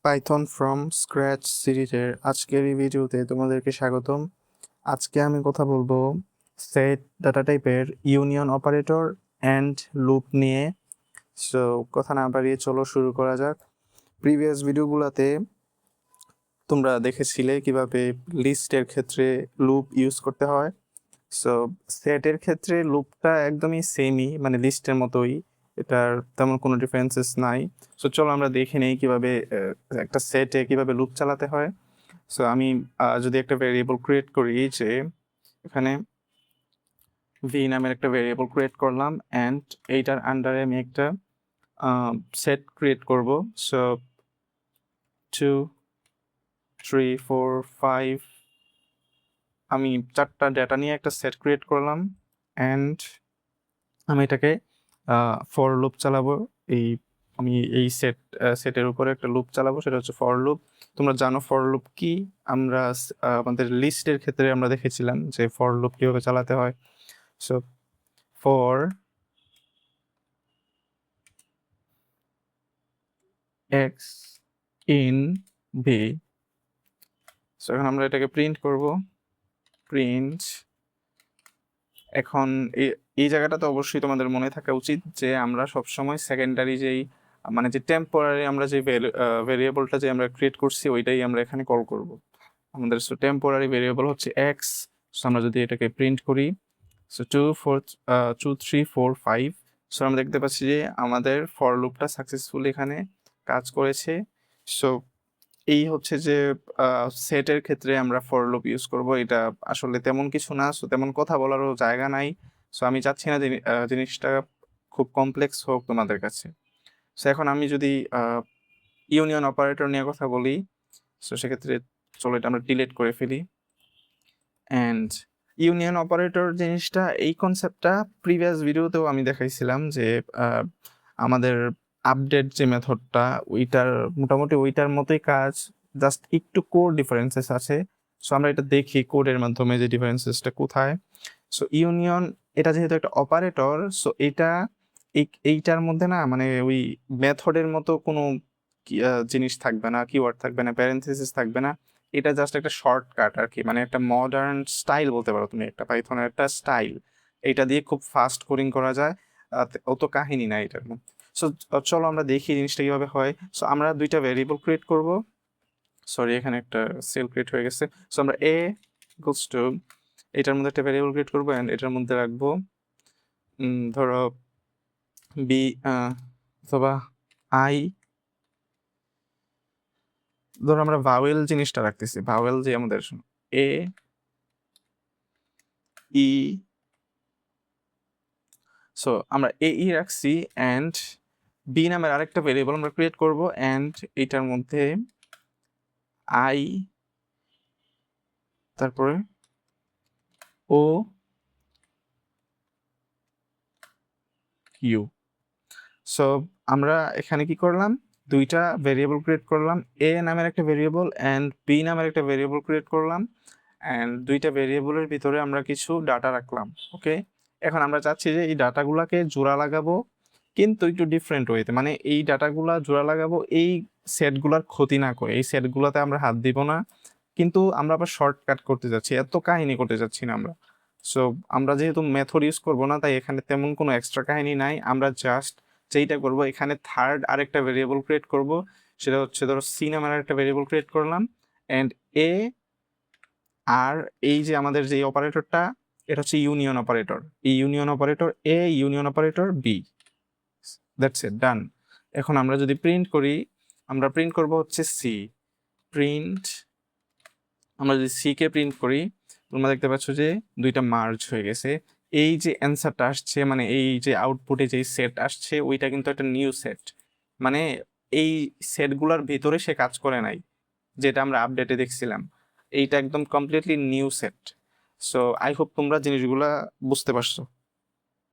Python from scratch সিরিজের আজকের এই ভিডিওতে তোমাদেরকে স্বাগতম। আজকে আমি কথা বলবো সেট ডাটা টাইপের ইউনিয়ন অপারেটর অ্যান্ড লুপ নিয়ে। সো কথা না বাড়িয়ে চলো শুরু করা যাক। প্রিভিয়াস ভিডিওগুলোতে তোমরা দেখেছিলে কিভাবে লিস্টের ক্ষেত্রে লুপ ইউজ করতে হয়। সো সেটের ক্ষেত্রে লুপটা একদমই সেমই, মানে লিস্টের মতোই, এটার তেমন কোনো ডিফারেন্সেস নাই। সো চলো আমরা দেখে নেই কিভাবে একটা সেটে কিভাবে লুপ চালাতে হয়। সো আমি যদি একটা ভেরিয়েবল ক্রিয়েট করি, যে এখানে ভি নামের একটা ভেরিয়েবল ক্রিয়েট করলাম অ্যান্ড এইটার আন্ডারে আমি একটা সেট ক্রিয়েট করব। সো 2 3 4 5 আমি 4টা ডেটা নিয়ে একটা সেট ক্রিয়েট করলাম অ্যান্ড আমি এটাকে ফর লুপ চালাবো। আমি এই সেটের উপরে একটা লুপ চালাবো, সেটা হচ্ছে ফর লুপ। তোমরা জানো ফর লুপ কি? আমরা আমাদের লিস্টের ক্ষেত্রে আমরা দেখেছিলাম যে ফর লুপ কিভাবে চালাতে হয়। So for x in V. So এখন আমরা এটাকে প্রিন্ট করব, প্রিন্ট। এখন এই জায়গাটাতে অবশ্যই তোমাদের মনে থাকা উচিত যে আমরা সবসময় সেকেন্ডারি মানে যে টেম্পোরারি আমরা যে ভেরিয়েবলটা যে আমরা ক্রিয়েট করছি ওইটাই আমরা এখানে কল করব। আমাদের টেম্পোরারি ভেরিয়েবল হচ্ছে এক্স। সো আমরা যদি এটাকে প্রিন্ট করি, সো 2 3 4 5, সো আমরা দেখতে পাচ্ছি যে আমাদের ফর লুপটা সাকসেসফুলি এখানে কাজ করেছে। সো এই হচ্ছে যে সেটের ক্ষেত্রে আমরা ফর লুপ ইউজ করব। এটা আসলে তেমন কিছু না, সো তেমন কথা বলারও জায়গা নাই। সো আমি চাচ্ছি না জিনিসটা খুব কমপ্লেক্স হোক তোমাদের কাছে। সো এখন আমি যদি ইউনিয়ন অপারেটর নিয়ে কথা বলি, সো সেক্ষেত্রে চলো এটা আমরা ডিলিট করে ফেলি। অ্যান্ড ইউনিয়ন অপারেটর জিনিসটা, এই কনসেপ্টটা প্রিভিয়াস ভিডিওতেও আমি দেখাইছিলাম যে আমাদের আপডেট যে মেথডটা ওইটার মোটামুটি ওইটার মতোই কাজ, জাস্ট একটু কোড ডিফারেন্সেস আছে। সো আমরা এটা দেখি কোডের মাধ্যমে যে ডিফারেন্সেসটা কোথায়। সো ইউনিয়ন, এটা যেহেতু একটা অপারেটর, সো এইটার মধ্যে না মানে ওই মেথডের মতো কোনো জিনিস থাকবে না, কিওয়ার্ড থাকবে না, প্যারেন্থেসিস থাকবে না। এটা জাস্ট একটা শর্টকাট আর কি, মানে একটা মডার্ন স্টাইল বলতে পারো তুমি, একটা পাইথনের একটা স্টাইল। এটা দিয়ে খুব ফাস্ট কোডিং করা যায়, অত কাহিনী নাই এটার মধ্যে। সো চলো আমরা দেখি জিনিসটা কিভাবে হয়। সো আমরা দুইটা ভেরিয়েবল ক্রিয়েট করব। সরি, এখানে একটা সেল ক্রিয়েট হয়ে গেছে। সো আমরা এ গোস টু, এটার মধ্যে একটা ভেরিয়েবল ক্রিয়েট করবো অ্যান্ড এটার মধ্যে রাখবো ধরো বি অথবা আই। ধরো আমরা ভাওয়েল জিনিসটা রাখতেছি, ভাওয়েল যে আমাদের এ ই। সো আমরা এই রাখছি অ্যান্ড বি নামের আরেকটা ভেরিয়েবল আমরা ক্রিয়েট করব অ্যান্ড এটার মধ্যে আই, তারপরে ও কিউ। সো আমরা এখানে কি করলাম, দুইটা ভেরিয়েবল ক্রিয়েট করলাম, এ নামের একটা ভেরিয়েবল অ্যান্ড বি নামের একটা ভেরিয়েবল ক্রিয়েট করলাম অ্যান্ড দুইটা ভেরিয়েবলের ভিতরে আমরা কিছু ডাটা রাখলাম। ওকে, এখন আমরা চাচ্ছি যে এই ডাটাগুলোকে জোড়া লাগাবো, কিন্তু একটু ডিফারেন্ট ওয়েতে, মানে এই ডাটাগুলা জোড়া লাগাবো এই সেটগুলার ক্ষতি না করে, এই সেটগুলোতে আমরা হাত দিব না, কিন্তু আমরা আবার শর্টকাট করতে যাচ্ছি, এত কাহিনী করতে যাচ্ছি না আমরা। সো আমরা যেহেতু মেথড ইউজ করবো না, তাই এখানে তেমন কোনো এক্সট্রা কাহিনী নাই। আমরা জাস্ট যেইটা করবো, এখানে থার্ড আরেকটা ভেরিয়েবল ক্রিয়েট করব, সেটা হচ্ছে ধরো সি নামের আরেকটা ভেরিয়েবল ক্রিয়েট করলাম অ্যান্ড এ। আর এই যে আমাদের যে অপারেটরটা, এটা হচ্ছে ইউনিয়ন অপারেটর। এই union operator A, union operator B, that's it, done. এখন আমরা যদি প্রিন্ট করি, আমরা প্রিন্ট করব হচ্ছে সি। প্রিন্ট, আমরা যদি সি কে প্রিন্ট করি, তোমরা দেখতে পাচ্ছ যে দুইটা মার্জ হয়ে গেছে। এই যে অ্যান্সারটা আসছে, মানে এই যে আউটপুটে যে সেট আসছে, ওইটা কিন্তু একটা নিউ সেট, মানে এই সেটগুলোর ভিতরে সে কাজ করে নাই, যেটা আমরা আপডেটে দেখছিলাম। এইটা একদম completely new set. So I hope তোমরা জিনিসগুলা বুঝতে পারছো।